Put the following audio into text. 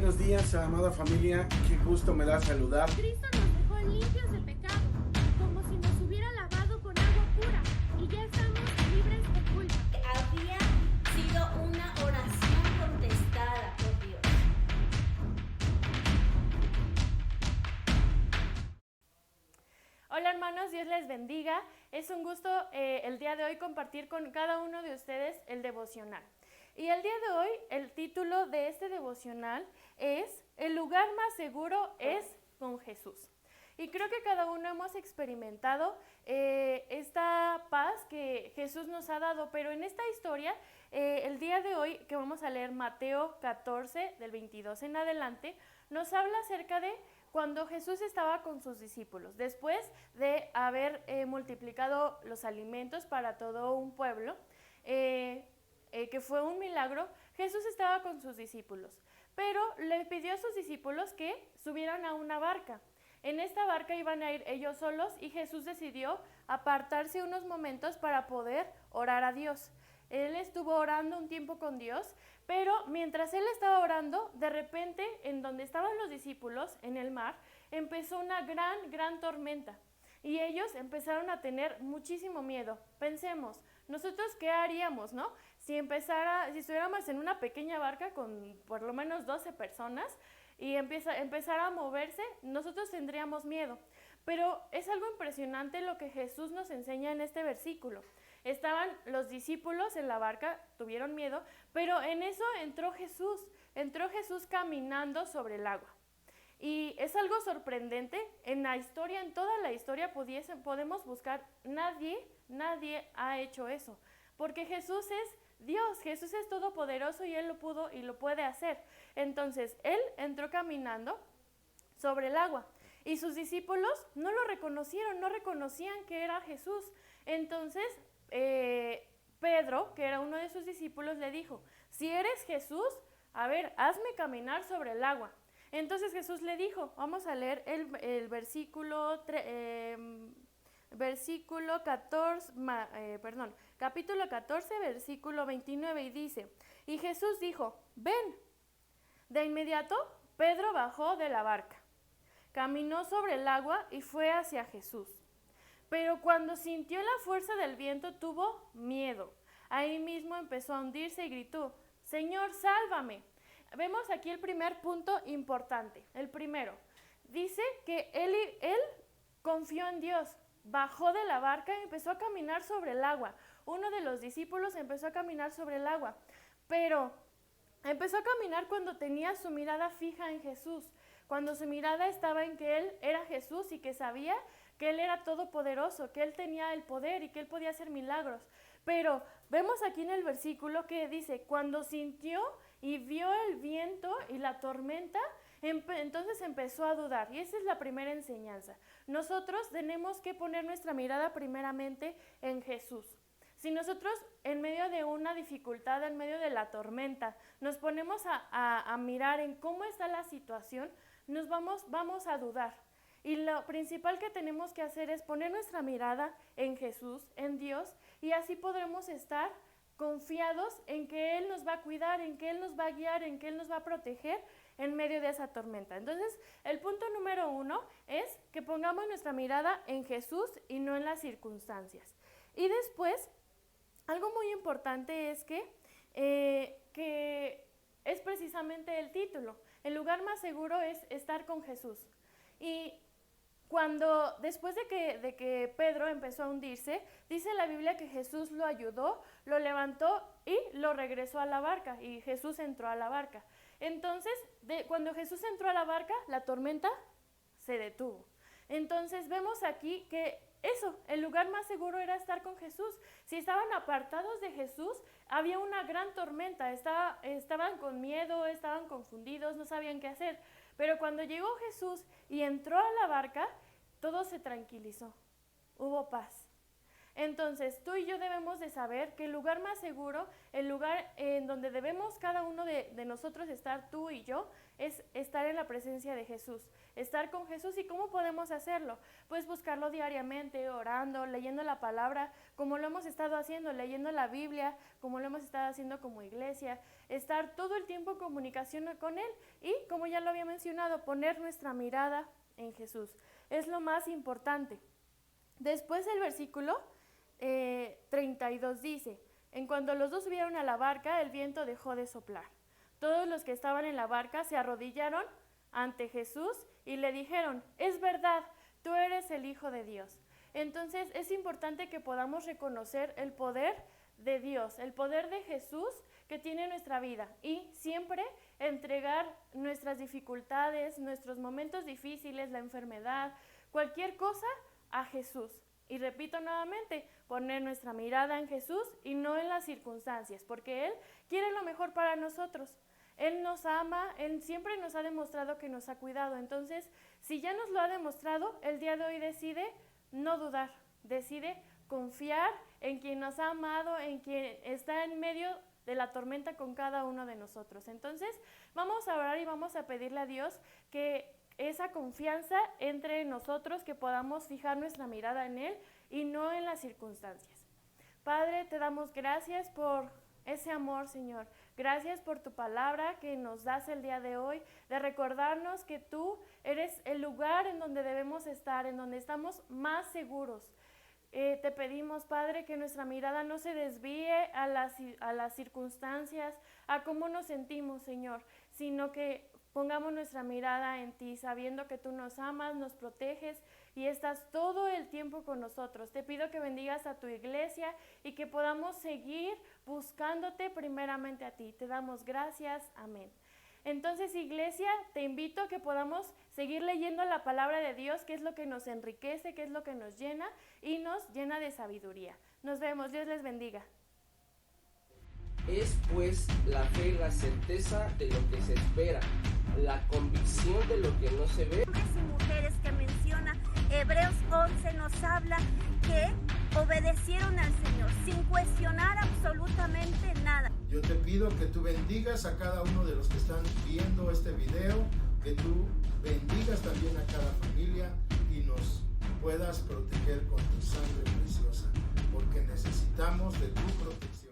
buenos días, amada familia. Qué gusto me da saludar. Cristo nos dejó limpios de pecado, como si nos hubiera lavado con agua pura, y ya estamos libres de culpa. Había sido una oración contestada por Dios. Hola hermanos, Dios les bendiga. Es un gusto el día de hoy compartir con cada uno de ustedes el devocional. Y el día de hoy el título de este devocional es El lugar más seguro es con Jesús. Y creo que cada uno hemos experimentado esta paz que Jesús nos ha dado, pero en esta historia, el día de hoy que vamos a leer Mateo 14 del 22 en adelante, nos habla acerca de cuando Jesús estaba con sus discípulos, después de haber multiplicado los alimentos para todo un pueblo, que fue un milagro. Jesús estaba con sus discípulos, pero le pidió a sus discípulos que subieran a una barca. En esta barca iban a ir ellos solos y Jesús decidió apartarse unos momentos para poder orar a Dios. Él estuvo orando un tiempo con Dios, pero mientras él estaba orando, de repente, en donde estaban los discípulos, en el mar, empezó una gran tormenta. Y ellos empezaron a tener muchísimo miedo. Pensemos, ¿nosotros qué haríamos, no? Si estuviéramos en una pequeña barca con por lo menos 12 personas y empezara a moverse, nosotros tendríamos miedo. Pero es algo impresionante lo que Jesús nos enseña en este versículo. Estaban los discípulos en la barca, tuvieron miedo, pero en eso entró Jesús caminando sobre el agua. Y es algo sorprendente, en toda la historia podemos buscar, nadie ha hecho eso, porque Jesús es Dios, Jesús es todopoderoso y Él lo pudo y lo puede hacer. Entonces, Él entró caminando sobre el agua y sus discípulos no lo reconocieron, no reconocían que era Jesús. Entonces, Pedro, que era uno de sus discípulos, le dijo, si eres Jesús, a ver, hazme caminar sobre el agua. Entonces Jesús le dijo, vamos a leer el capítulo 14, versículo 29, y dice, y Jesús dijo, ven. De inmediato, Pedro bajó de la barca, caminó sobre el agua y fue hacia Jesús. Pero cuando sintió la fuerza del viento, tuvo miedo. Ahí mismo empezó a hundirse y gritó, Señor, sálvame. Vemos aquí el primer punto importante. El primero, dice que él confió en Dios, bajó de la barca y empezó a caminar sobre el agua. Uno de los discípulos empezó a caminar sobre el agua, pero empezó a caminar cuando tenía su mirada fija en Jesús, cuando su mirada estaba en que Él era Jesús y que sabía que Él era todopoderoso, que Él tenía el poder y que Él podía hacer milagros. Pero vemos aquí en el versículo que dice, cuando sintió y vio el viento y la tormenta, entonces empezó a dudar. Y esa es la primera enseñanza. Nosotros tenemos que poner nuestra mirada primeramente en Jesús. Si nosotros en medio de una dificultad, en medio de la tormenta, nos ponemos a mirar en cómo está la situación, vamos a dudar. Y lo principal que tenemos que hacer es poner nuestra mirada en Jesús, en Dios, y así podremos estar confiados en que Él nos va a cuidar, en que Él nos va a guiar, en que Él nos va a proteger en medio de esa tormenta. Entonces, el punto número 1 es que pongamos nuestra mirada en Jesús y no en las circunstancias. Y después, algo muy importante es que es precisamente el título. El lugar más seguro es estar con Jesús. Y después de que Pedro empezó a hundirse, dice la Biblia que Jesús lo ayudó, lo levantó y lo regresó a la barca, y Jesús entró a la barca. Entonces, cuando Jesús entró a la barca, la tormenta se detuvo. Entonces vemos aquí que el lugar más seguro era estar con Jesús. Si estaban apartados de Jesús, había una gran tormenta, estaban con miedo, estaban confundidos, no sabían qué hacer. Pero cuando llegó Jesús y entró a la barca, todo se tranquilizó, hubo paz. Entonces, tú y yo debemos de saber que el lugar más seguro, el lugar en donde debemos cada uno de nosotros estar, tú y yo, es estar en la presencia de Jesús, estar con Jesús. ¿Y cómo podemos hacerlo? Pues buscarlo diariamente, orando, leyendo la palabra, como lo hemos estado haciendo, leyendo la Biblia, como lo hemos estado haciendo como iglesia, estar todo el tiempo en comunicación con Él y, como ya lo había mencionado, poner nuestra mirada en Jesús. Es lo más importante. Después el versículo 32 dice: en cuanto los dos subieron a la barca, el viento dejó de soplar. Todos los que estaban en la barca se arrodillaron ante Jesús y le dijeron: es verdad, tú eres el Hijo de Dios. Entonces es importante que podamos reconocer el poder de Dios, el poder de Jesús que tiene nuestra vida, y siempre entregar nuestras dificultades, nuestros momentos difíciles, la enfermedad, cualquier cosa a Jesús. Y repito nuevamente, poner nuestra mirada en Jesús y no en las circunstancias, porque Él quiere lo mejor para nosotros. Él nos ama, Él siempre nos ha demostrado que nos ha cuidado. Entonces, si ya nos lo ha demostrado, el día de hoy decide no dudar, decide confiar en quien nos ha amado, en quien está en medio de la tormenta con cada uno de nosotros. Entonces, vamos a orar y vamos a pedirle a Dios que esa confianza entre en nosotros, que podamos fijar nuestra mirada en Él y no en las circunstancias. Padre, te damos gracias por ese amor, Señor. Gracias por tu palabra que nos das el día de hoy, de recordarnos que tú eres el lugar en donde debemos estar, en donde estamos más seguros. Te pedimos, Padre, que nuestra mirada no se desvíe a las circunstancias, a cómo nos sentimos, Señor, sino que pongamos nuestra mirada en ti, sabiendo que tú nos amas, nos proteges y estás todo el tiempo con nosotros. Te pido que bendigas a tu iglesia y que podamos seguir buscándote primeramente a ti. Te damos gracias. Amén. Entonces, iglesia, te invito a que podamos seguir leyendo la palabra de Dios, que es lo que nos enriquece, que es lo que nos llena y nos llena de sabiduría. Nos vemos. Dios les bendiga. Es pues la fe la certeza de lo que se espera, la convicción de lo que no se ve. Hombres y mujeres que menciona Hebreos 11 nos habla que obedecieron al Señor sin cuestionar absolutamente nada. Yo te pido que tú bendigas a cada uno de los que están viendo este video, que tú bendigas también a cada familia y nos puedas proteger con tu sangre preciosa, porque necesitamos de tu protección.